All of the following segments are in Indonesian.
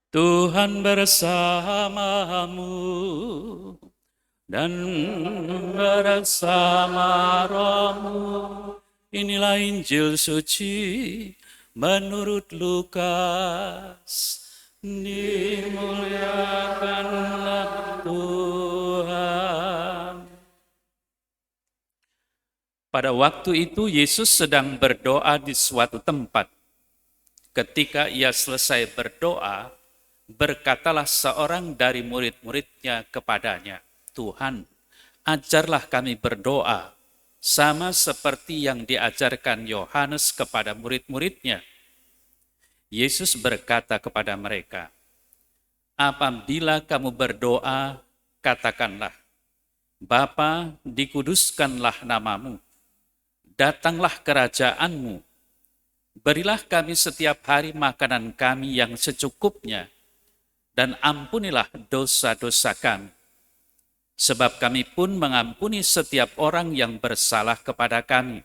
Tuhan bersamamu dan bersama rohmu. Inilah Injil suci menurut Lukas. Dimuliakanlah Tuhan. Pada waktu itu Yesus sedang berdoa di suatu tempat. Ketika ia selesai berdoa, berkatalah seorang dari murid-muridnya kepadanya, "Tuhan, ajarlah kami berdoa, sama seperti yang diajarkan Yohanes kepada murid-muridnya." Yesus berkata kepada mereka, "Apabila kamu berdoa, katakanlah, Bapa, dikuduskanlah namamu, datanglah kerajaanmu, berilah kami setiap hari makanan kami yang secukupnya, dan ampunilah dosa-dosa kami, sebab kami pun mengampuni setiap orang yang bersalah kepada kami.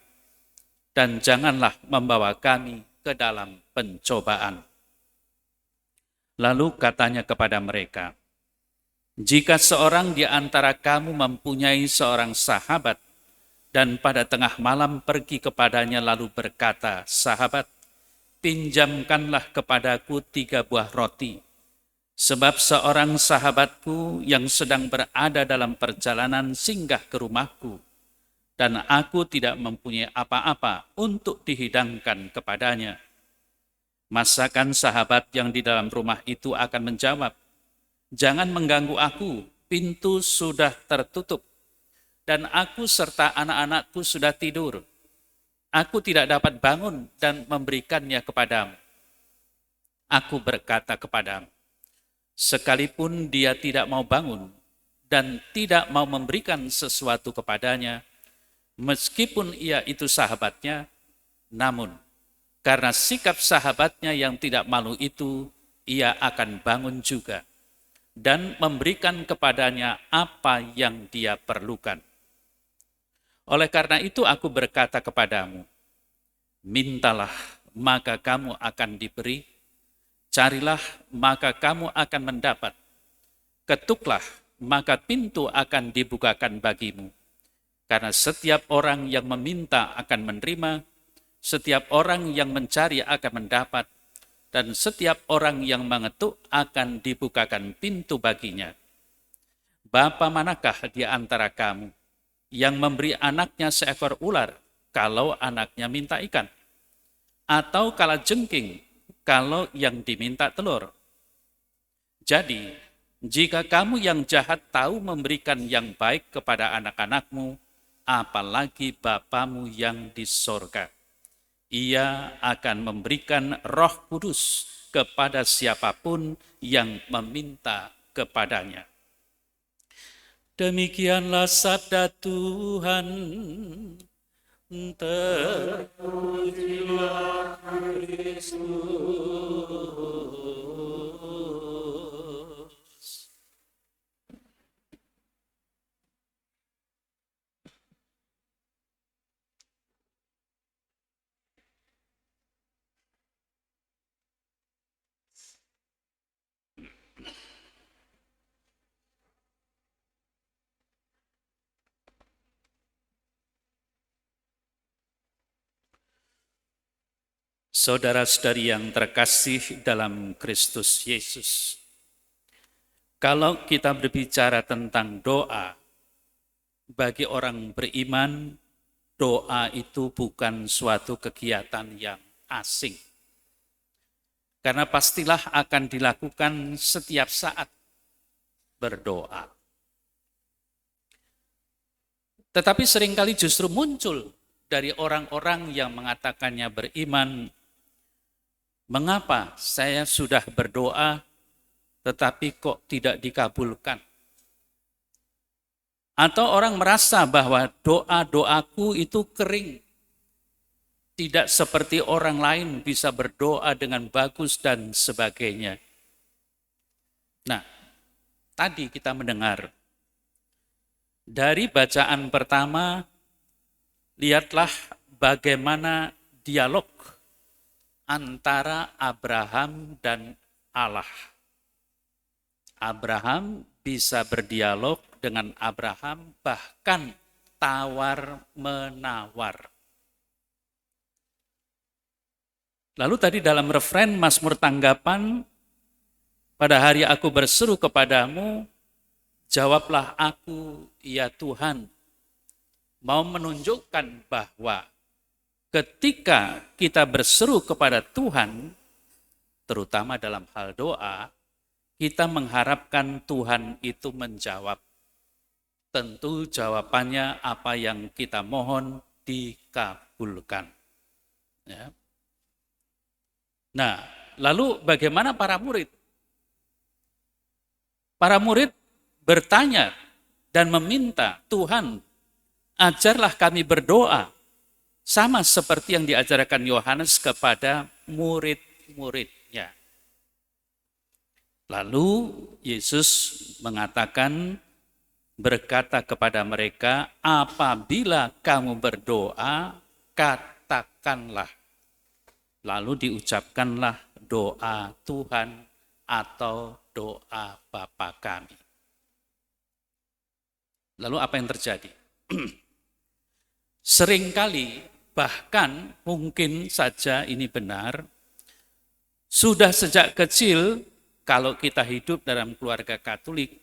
Dan janganlah membawa kami ke dalam pencobaan." Lalu katanya kepada mereka, "Jika seorang di antara kamu mempunyai seorang sahabat, dan pada tengah malam pergi kepadanya lalu berkata, 'Sahabat, pinjamkanlah kepadaku 3 buah roti, sebab seorang sahabatku yang sedang berada dalam perjalanan singgah ke rumahku, dan aku tidak mempunyai apa-apa untuk dihidangkan kepadanya.' Masakan sahabat yang di dalam rumah itu akan menjawab, 'Jangan mengganggu aku, pintu sudah tertutup, dan aku serta anak-anakku sudah tidur. Aku tidak dapat bangun dan memberikannya kepadamu.' Aku berkata kepadamu, sekalipun dia tidak mau bangun dan tidak mau memberikan sesuatu kepadanya, meskipun ia itu sahabatnya, namun karena sikap sahabatnya yang tidak malu itu, ia akan bangun juga dan memberikan kepadanya apa yang dia perlukan. Oleh karena itu aku berkata kepadamu, mintalah maka kamu akan diberi, carilah maka kamu akan mendapat, ketuklah maka pintu akan dibukakan bagimu. Karena setiap orang yang meminta akan menerima, setiap orang yang mencari akan mendapat, dan setiap orang yang mengetuk akan dibukakan pintu baginya. Bapa manakah di antara kamu yang memberi anaknya seekor ular kalau anaknya minta ikan? Atau kalajengking kalau yang diminta telur? Jadi, jika kamu yang jahat tahu memberikan yang baik kepada anak-anakmu, apalagi Bapamu yang di sorga. Ia akan memberikan Roh Kudus kepada siapapun yang meminta kepadanya." Demikianlah sabda Tuhan. Terpujilah Kristus. Saudara-saudari yang terkasih dalam Kristus Yesus, kalau kita berbicara tentang doa, bagi orang beriman, doa itu bukan suatu kegiatan yang asing. Karena pastilah akan dilakukan setiap saat berdoa. Tetapi seringkali justru muncul dari orang-orang yang mengatakannya beriman, mengapa saya sudah berdoa tetapi kok tidak dikabulkan? Atau orang merasa bahwa doa-doaku itu kering, tidak seperti orang lain bisa berdoa dengan bagus dan sebagainya. Nah, tadi kita mendengar dari bacaan pertama, lihatlah bagaimana dialog antara Abraham dan Allah. Abraham bisa berdialog dengan Abraham, bahkan tawar-menawar. Lalu tadi dalam referen Mazmur tanggapan, pada hari aku berseru kepadamu, jawablah aku, ya Tuhan. Mau menunjukkan bahwa ketika kita berseru kepada Tuhan, terutama dalam hal doa, kita mengharapkan Tuhan itu menjawab. Tentu jawabannya apa yang kita mohon dikabulkan. Ya. Nah, lalu bagaimana para murid? Para murid bertanya dan meminta, Tuhan, ajarlah kami berdoa, sama seperti yang diajarkan Yohanes kepada murid-muridnya. Lalu Yesus mengatakan, berkata kepada mereka, apabila kamu berdoa, katakanlah. Lalu diucapkanlah doa Tuhan atau doa Bapa kami. Lalu apa yang terjadi? Seringkali, bahkan mungkin saja ini benar, sudah sejak kecil kalau kita hidup dalam keluarga Katolik,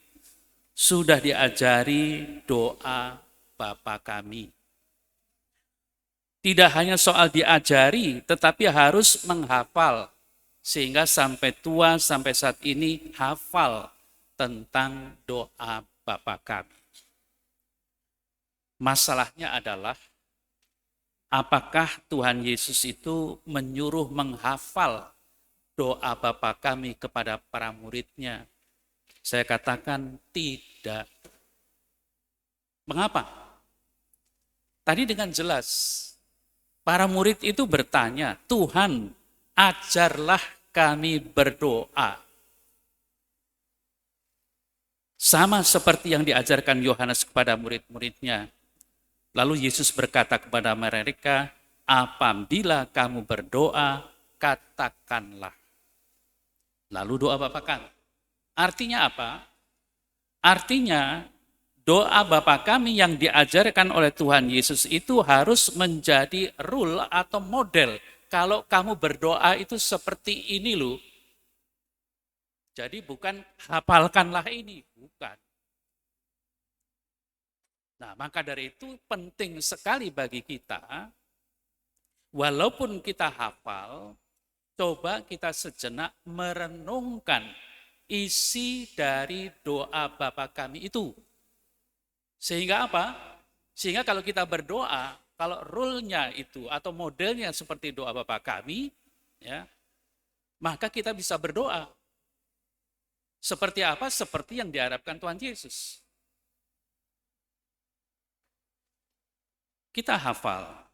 sudah diajari doa Bapa kami. Tidak hanya soal diajari, tetapi harus menghafal. Sehingga sampai tua, sampai saat ini hafal tentang doa Bapa kami. Masalahnya adalah, apakah Tuhan Yesus itu menyuruh menghafal doa Bapa kami kepada para muridnya? Saya katakan tidak. Mengapa? Tadi dengan jelas, para murid itu bertanya, Tuhan, ajarlah kami berdoa. Sama seperti yang diajarkan Yohanes kepada murid-muridnya. Lalu Yesus berkata kepada mereka, apabila kamu berdoa, katakanlah. Lalu doa Bapa kami. Artinya apa? Artinya doa Bapa kami yang diajarkan oleh Tuhan Yesus itu harus menjadi rule atau model. Kalau kamu berdoa itu seperti ini loh. Jadi bukan hafalkanlah ini, bukan. Nah, maka dari itu penting sekali bagi kita, walaupun kita hafal, coba kita sejenak merenungkan isi dari doa Bapa kami itu. Sehingga apa? Sehingga kalau kita berdoa, kalau rule-nya itu atau modelnya seperti doa Bapa kami, ya, maka kita bisa berdoa. Seperti apa? Seperti yang diharapkan Tuhan Yesus. Kita hafal,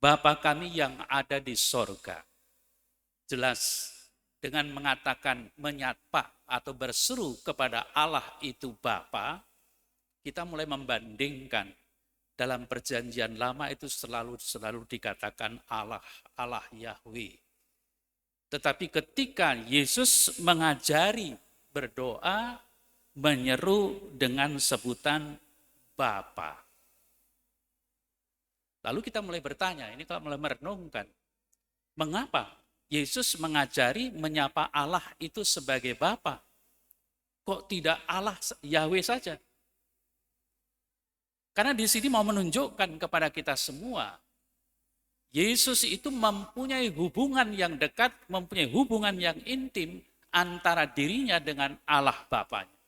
Bapa kami yang ada di sorga. Jelas, dengan mengatakan menyapa atau berseru kepada Allah itu Bapa, kita mulai membandingkan. Dalam perjanjian lama itu selalu dikatakan Allah, Allah Yahweh. Tetapi ketika Yesus mengajari berdoa, menyeru dengan sebutan Bapa. Lalu kita mulai bertanya, ini kalau mulai merenungkan, mengapa Yesus mengajari menyapa Allah itu sebagai Bapa? Kok tidak Allah Yahweh saja? Karena di sini mau menunjukkan kepada kita semua, Yesus itu mempunyai hubungan yang dekat, mempunyai hubungan yang intim antara dirinya dengan Allah Bapanya.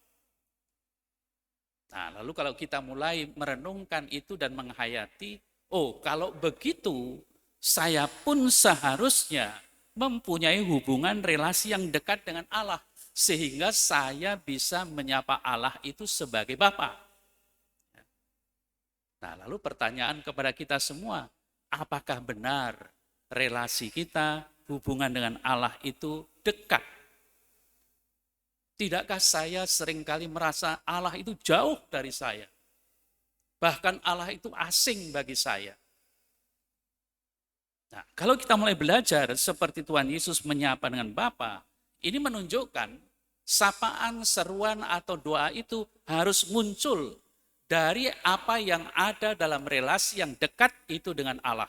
Nah, lalu kalau kita mulai merenungkan itu dan menghayati, oh kalau begitu, saya pun seharusnya mempunyai hubungan relasi yang dekat dengan Allah, sehingga saya bisa menyapa Allah itu sebagai Bapa. Nah, lalu pertanyaan kepada kita semua, apakah benar relasi kita, hubungan dengan Allah itu dekat? Tidakkah saya seringkali merasa Allah itu jauh dari saya? Bahkan Allah itu asing bagi saya. Nah, kalau kita mulai belajar seperti Tuhan Yesus menyapa dengan Bapa, ini menunjukkan Sapaan, seruan, atau doa itu harus muncul dari apa yang ada dalam relasi yang dekat itu dengan Allah.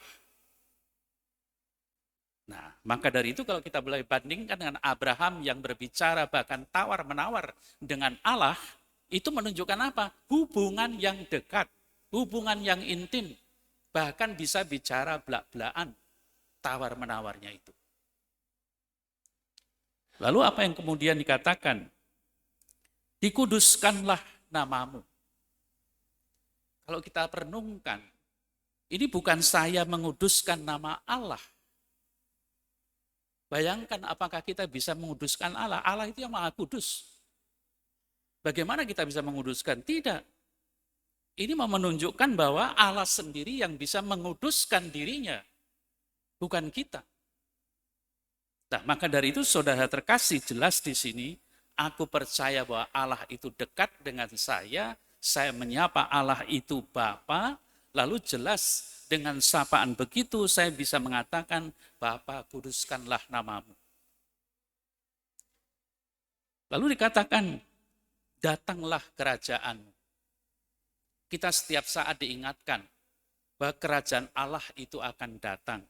Nah, maka dari itu kalau kita boleh bandingkan dengan Abraham yang berbicara bahkan tawar-menawar dengan Allah, itu menunjukkan apa? Hubungan yang dekat, hubungan yang intim, bahkan bisa bicara belak-belakan tawar-menawarnya itu. Lalu apa yang kemudian dikatakan? Dikuduskanlah namamu. Kalau kita perenungkan, ini bukan saya menguduskan nama Allah. Bayangkan apakah kita bisa menguduskan Allah? Allah itu yang Maha Kudus. Bagaimana kita bisa menguduskan? Tidak. Ini mau menunjukkan bahwa Allah sendiri yang bisa menguduskan dirinya, bukan kita. Nah, maka dari itu saudara terkasih jelas di sini, aku percaya bahwa Allah itu dekat dengan saya menyapa Allah itu Bapa, lalu jelas dengan sapaan begitu saya bisa mengatakan, Bapa kuduskanlah namamu. Lalu dikatakan, datanglah kerajaanmu. Kita setiap saat diingatkan bahwa kerajaan Allah itu akan datang.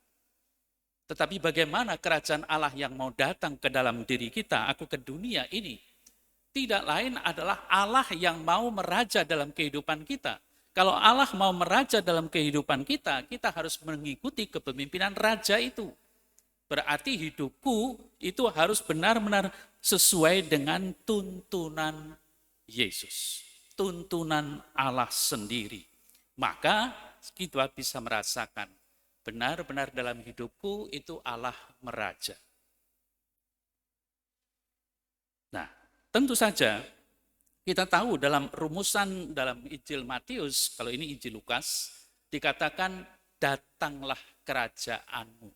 Tetapi bagaimana kerajaan Allah yang mau datang ke dalam diri kita, aku ke dunia ini, tidak lain adalah Allah yang mau meraja dalam kehidupan kita. Kalau Allah mau meraja dalam kehidupan kita, kita harus mengikuti kepemimpinan raja itu. Berarti hidupku itu harus benar-benar sesuai dengan tuntunan Yesus. Tuntunan Allah sendiri. Maka kita bisa merasakan benar-benar dalam hidupku itu Allah meraja. Nah, tentu saja kita tahu dalam rumusan dalam Injil Matius, kalau ini Injil Lukas, dikatakan datanglah kerajaanmu.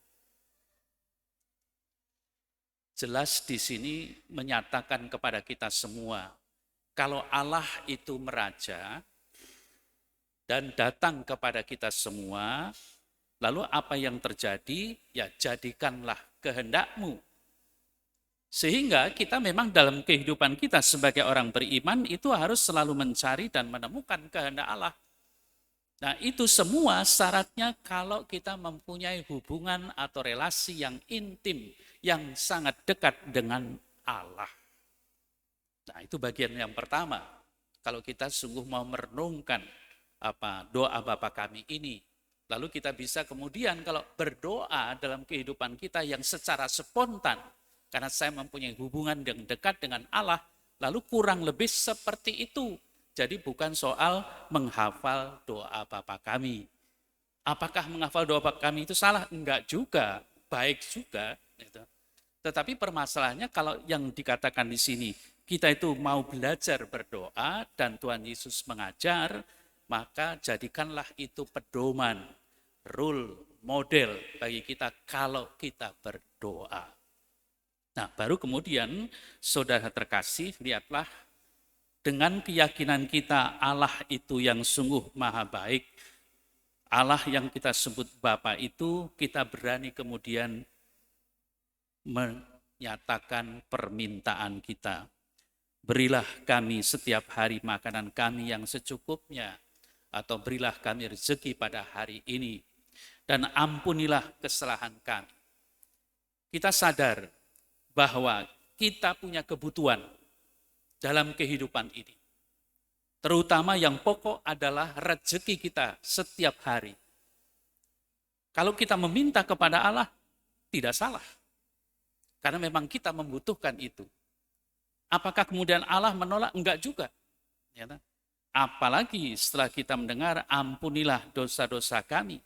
Jelas di sini menyatakan kepada kita semua, kalau Allah itu meraja dan datang kepada kita semua, lalu apa yang terjadi? Ya jadikanlah kehendakmu. Sehingga kita memang dalam kehidupan kita sebagai orang beriman itu harus selalu mencari dan menemukan kehendak Allah. Nah itu semua syaratnya kalau kita mempunyai hubungan atau relasi yang intim, yang sangat dekat dengan Allah. Nah itu bagian yang pertama. Kalau kita sungguh mau merenungkan doa Bapa kami ini, lalu kita bisa kemudian kalau berdoa dalam kehidupan kita yang secara spontan, karena saya mempunyai hubungan yang dekat dengan Allah, lalu kurang lebih seperti itu. Jadi bukan soal menghafal doa Bapa kami. Apakah menghafal doa Bapa kami itu salah? Enggak juga, baik juga. Tetapi permasalahannya kalau yang dikatakan di sini, kita itu mau belajar berdoa dan Tuhan Yesus mengajar, maka jadikanlah itu pedoman, rule, model bagi kita kalau kita berdoa. Nah, baru kemudian saudara terkasih, lihatlah dengan keyakinan kita Allah itu yang sungguh maha baik, Allah yang kita sebut Bapa itu, kita berani kemudian menyatakan permintaan kita. Berilah kami setiap hari makanan kami yang secukupnya, atau berilah kami rezeki pada hari ini, dan ampunilah kesalahan kami. Kita sadar bahwa kita punya kebutuhan dalam kehidupan ini. Terutama yang pokok adalah rezeki kita setiap hari. Kalau kita meminta kepada Allah, tidak salah. Karena memang kita membutuhkan itu. Apakah kemudian Allah menolak? Enggak juga. Apalagi setelah kita mendengar, ampunilah dosa-dosa kami.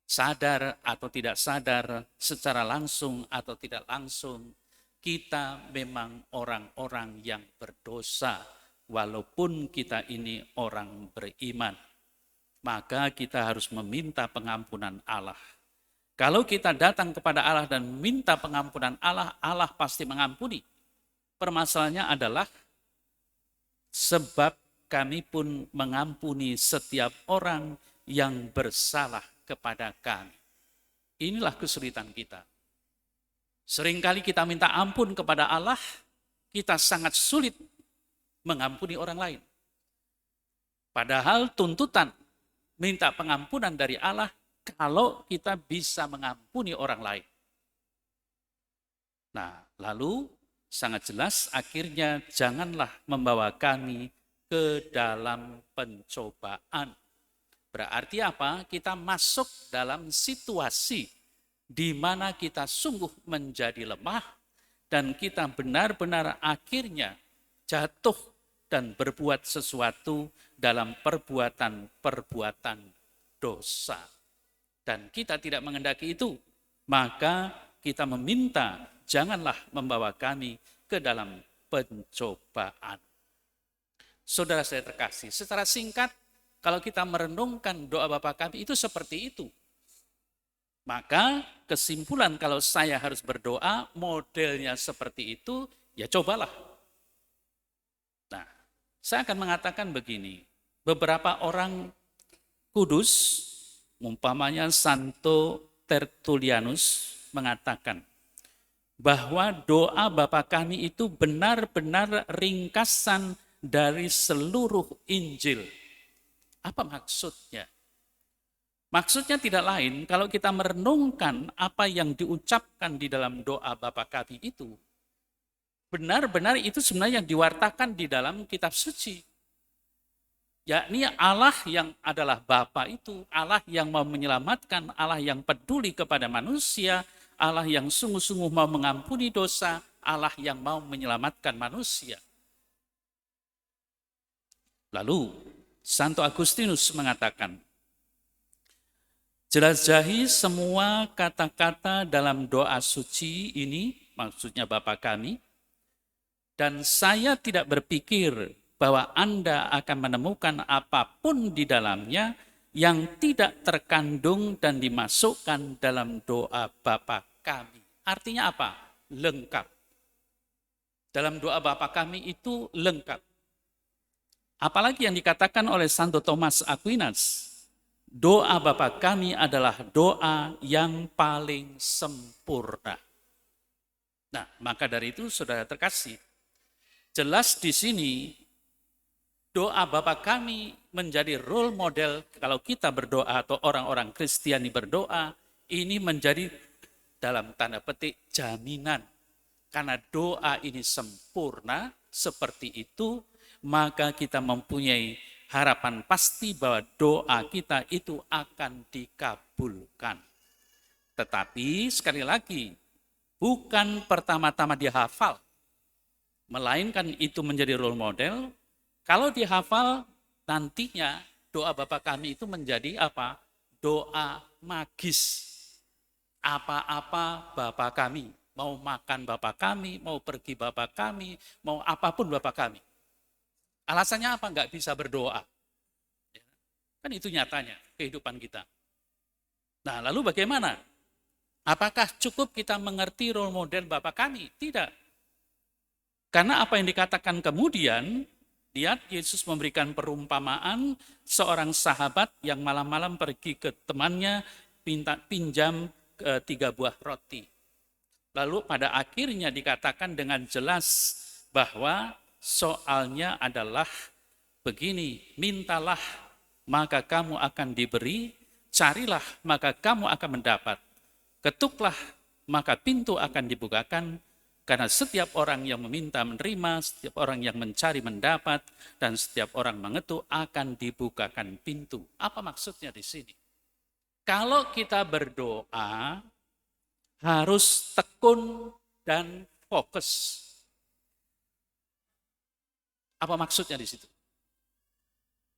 Sadar atau tidak sadar, secara langsung atau tidak langsung, kita memang orang-orang yang berdosa, walaupun kita ini orang beriman. Maka kita harus meminta pengampunan Allah. Kalau kita datang kepada Allah dan minta pengampunan Allah, Allah pasti mengampuni. Permasalahannya adalah sebab kami pun mengampuni setiap orang yang bersalah kepada kami. Inilah kesulitan kita. Seringkali kita minta ampun kepada Allah, kita sangat sulit mengampuni orang lain. Padahal tuntutan minta pengampunan dari Allah kalau kita bisa mengampuni orang lain. Nah, lalu sangat jelas akhirnya janganlah membawa kami ke dalam pencobaan. Berarti apa? Kita masuk dalam situasi di mana kita sungguh menjadi lemah dan kita benar-benar akhirnya jatuh dan berbuat sesuatu dalam perbuatan-perbuatan dosa. Dan kita tidak menghendaki itu, maka kita meminta janganlah membawa kami ke dalam pencobaan. Saudara saya terkasih, secara singkat, kalau kita merenungkan doa Bapa kami itu seperti itu. Maka kesimpulan kalau saya harus berdoa, modelnya seperti itu, ya cobalah. Nah, saya akan mengatakan begini, beberapa orang kudus, umpamanya Santo Tertullianus mengatakan bahwa doa Bapa kami itu benar-benar ringkasan dari seluruh Injil. Apa maksudnya? Maksudnya tidak lain, kalau kita merenungkan apa yang diucapkan di dalam doa Bapa kami itu, benar-benar itu sebenarnya yang diwartakan di dalam kitab suci. Yakni Allah yang adalah Bapa itu, Allah yang mau menyelamatkan, Allah yang peduli kepada manusia, Allah yang sungguh-sungguh mau mengampuni dosa, Allah yang mau menyelamatkan manusia. Lalu, Santo Agustinus mengatakan, jelajahi semua kata-kata dalam doa suci ini, maksudnya Bapa kami, dan saya tidak berpikir bahwa Anda akan menemukan apapun di dalamnya yang tidak terkandung dan dimasukkan dalam doa Bapa kami. Artinya apa? Lengkap. Dalam doa Bapa kami itu lengkap. Apalagi yang dikatakan oleh Santo Thomas Aquinas, doa Bapa kami adalah doa yang paling sempurna. Nah, maka dari itu saudara terkasih, jelas di sini doa Bapa kami menjadi role model kalau kita berdoa atau orang-orang Kristiani berdoa, ini menjadi dalam tanda petik jaminan. Karena doa ini sempurna seperti itu, maka kita mempunyai harapan pasti bahwa doa kita itu akan dikabulkan. Tetapi sekali lagi, bukan pertama-tama dihafal, melainkan itu menjadi role model. Kalau dihafal, nantinya doa Bapa kami itu menjadi apa? Doa magis. Apa-apa Bapa kami, mau makan Bapa kami, mau pergi Bapa kami, mau apapun Bapa kami. Alasannya apa? Enggak bisa berdoa. Kan itu nyatanya kehidupan kita. Nah, lalu bagaimana? Apakah cukup kita mengerti role model Bapa kami? Tidak. Karena apa yang dikatakan kemudian, lihat Yesus memberikan perumpamaan seorang sahabat yang malam-malam pergi ke temannya pinjam 3 buah roti. Lalu pada akhirnya dikatakan dengan jelas bahwa soalnya adalah begini, mintalah maka kamu akan diberi, carilah maka kamu akan mendapat, ketuklah maka pintu akan dibukakan, karena setiap orang yang meminta menerima, setiap orang yang mencari mendapat, dan setiap orang mengetuk akan dibukakan pintu. Apa maksudnya di sini? Kalau kita berdoa, harus tekun dan fokus. Apa maksudnya di situ?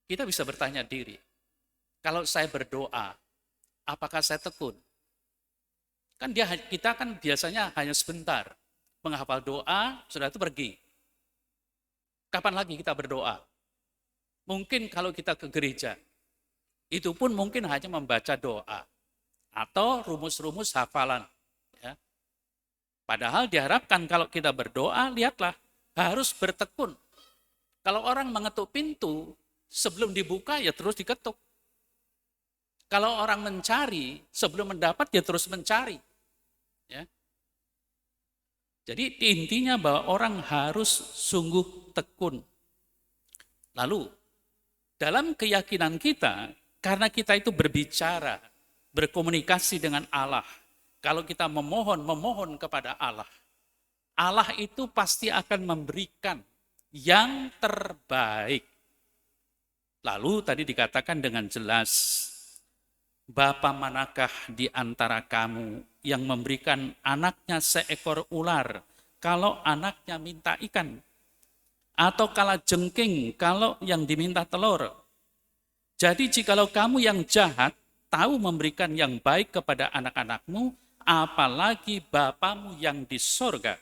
Kita bisa bertanya diri, kalau saya berdoa, apakah saya tekun? Kan kita kan biasanya hanya sebentar menghafal doa, sudah itu pergi. Kapan lagi kita berdoa? Mungkin kalau kita ke gereja, itu pun mungkin hanya membaca doa atau rumus-rumus hafalan. Ya. Padahal diharapkan kalau kita berdoa, lihatlah, harus bertekun. Kalau orang mengetuk pintu, sebelum dibuka ya terus diketuk. Kalau orang mencari, sebelum mendapat ya terus mencari. Ya. Jadi intinya bahwa orang harus sungguh tekun. Lalu dalam keyakinan kita, karena kita itu berbicara, berkomunikasi dengan Allah. Kalau kita memohon kepada Allah, Allah itu pasti akan memberikan yang terbaik. Lalu tadi dikatakan dengan jelas, Bapa manakah di antara kamu yang memberikan anaknya seekor ular kalau anaknya minta ikan? Atau kalajengking kalau yang diminta telur? Jadi jikalau kamu yang jahat tahu memberikan yang baik kepada anak-anakmu, apalagi Bapamu yang di sorga,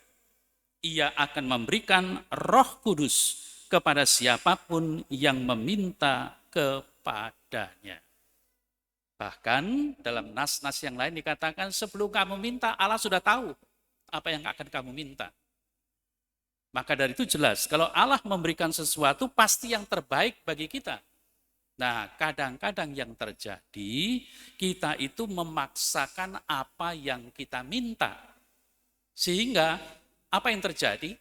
Ia akan memberikan Roh Kudus kepada siapapun yang meminta kepadanya. Bahkan dalam nas-nas yang lain dikatakan sebelum kamu minta, Allah sudah tahu apa yang akan kamu minta. Maka dari itu jelas, kalau Allah memberikan sesuatu pasti yang terbaik bagi kita. Nah, kadang-kadang yang terjadi, kita itu memaksakan apa yang kita minta. Sehingga apa yang terjadi?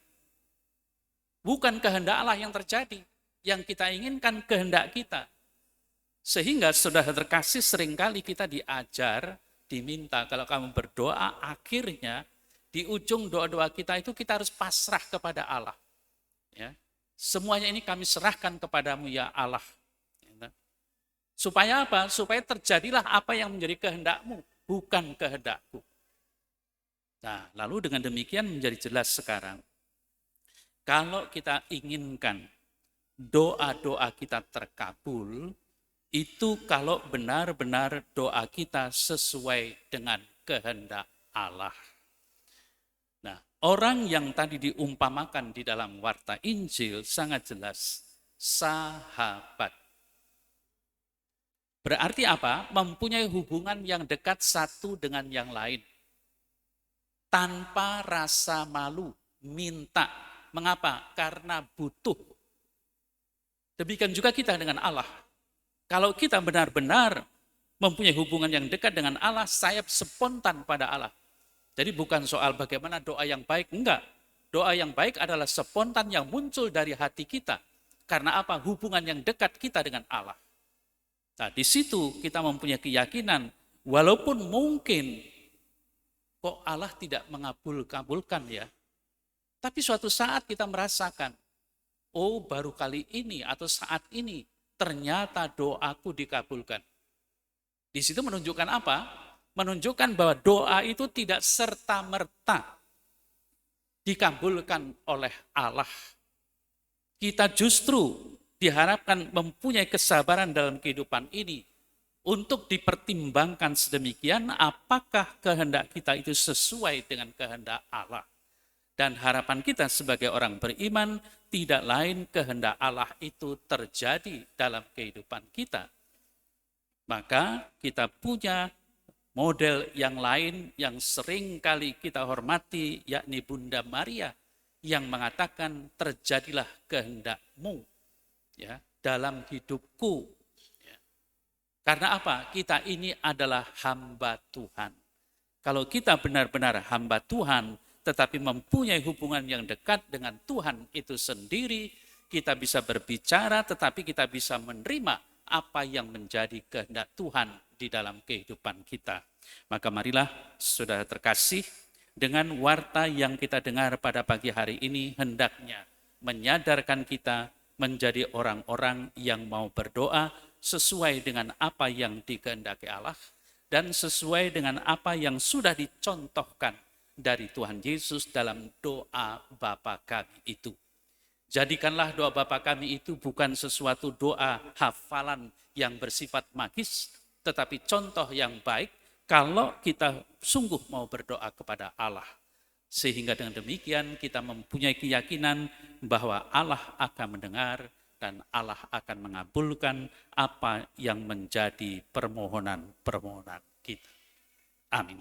Bukan kehendak Allah yang terjadi. Yang kita inginkan kehendak kita. Sehingga saudara terkasih seringkali kita diajar, diminta. Kalau kamu berdoa, akhirnya di ujung doa-doa kita itu kita harus pasrah kepada Allah. Ya. Semuanya ini kami serahkan kepadamu ya Allah. Ya. Supaya apa? Supaya terjadilah apa yang menjadi kehendakmu, bukan kehendakku. Nah, lalu dengan demikian menjadi jelas sekarang. Kalau kita inginkan doa-doa kita terkabul, itu kalau benar-benar doa kita sesuai dengan kehendak Allah. Nah, orang yang tadi diumpamakan di dalam warta Injil sangat jelas, sahabat. Berarti apa? Mempunyai hubungan yang dekat satu dengan yang lain. Tanpa rasa malu, minta. Mengapa? Karena butuh. Demikian juga kita dengan Allah. Kalau kita benar-benar mempunyai hubungan yang dekat dengan Allah, saya spontan pada Allah. Jadi bukan soal bagaimana doa yang baik, enggak. Doa yang baik adalah spontan yang muncul dari hati kita. Karena apa? Hubungan yang dekat kita dengan Allah. Nah, di situ kita mempunyai keyakinan, walaupun mungkin kok Allah tidak mengabulkan ya. Tapi suatu saat kita merasakan, oh baru kali ini atau saat ini ternyata doaku dikabulkan. Di situ menunjukkan apa? Menunjukkan bahwa doa itu tidak serta-merta dikabulkan oleh Allah. Kita justru diharapkan mempunyai kesabaran dalam kehidupan ini untuk dipertimbangkan sedemikian apakah kehendak kita itu sesuai dengan kehendak Allah. Dan harapan kita sebagai orang beriman tidak lain kehendak Allah itu terjadi dalam kehidupan kita. Maka kita punya model yang lain yang sering kali kita hormati, yakni Bunda Maria, yang mengatakan terjadilah kehendak-Mu ya, dalam hidupku. Ya. Karena apa? Kita ini adalah hamba Tuhan. Kalau kita benar-benar hamba Tuhan, tetapi mempunyai hubungan yang dekat dengan Tuhan itu sendiri, kita bisa berbicara, tetapi kita bisa menerima apa yang menjadi kehendak Tuhan di dalam kehidupan kita. Maka marilah saudara terkasih, dengan warta yang kita dengar pada pagi hari ini hendaknya menyadarkan kita menjadi orang-orang yang mau berdoa sesuai dengan apa yang dikehendaki Allah dan sesuai dengan apa yang sudah dicontohkan dari Tuhan Yesus dalam doa Bapa kami itu. Jadikanlah doa Bapa kami itu bukan sesuatu doa hafalan yang bersifat magis, tetapi contoh yang baik kalau kita sungguh mau berdoa kepada Allah. Sehingga dengan demikian kita mempunyai keyakinan bahwa Allah akan mendengar dan Allah akan mengabulkan apa yang menjadi permohonan-permohonan kita. Amin.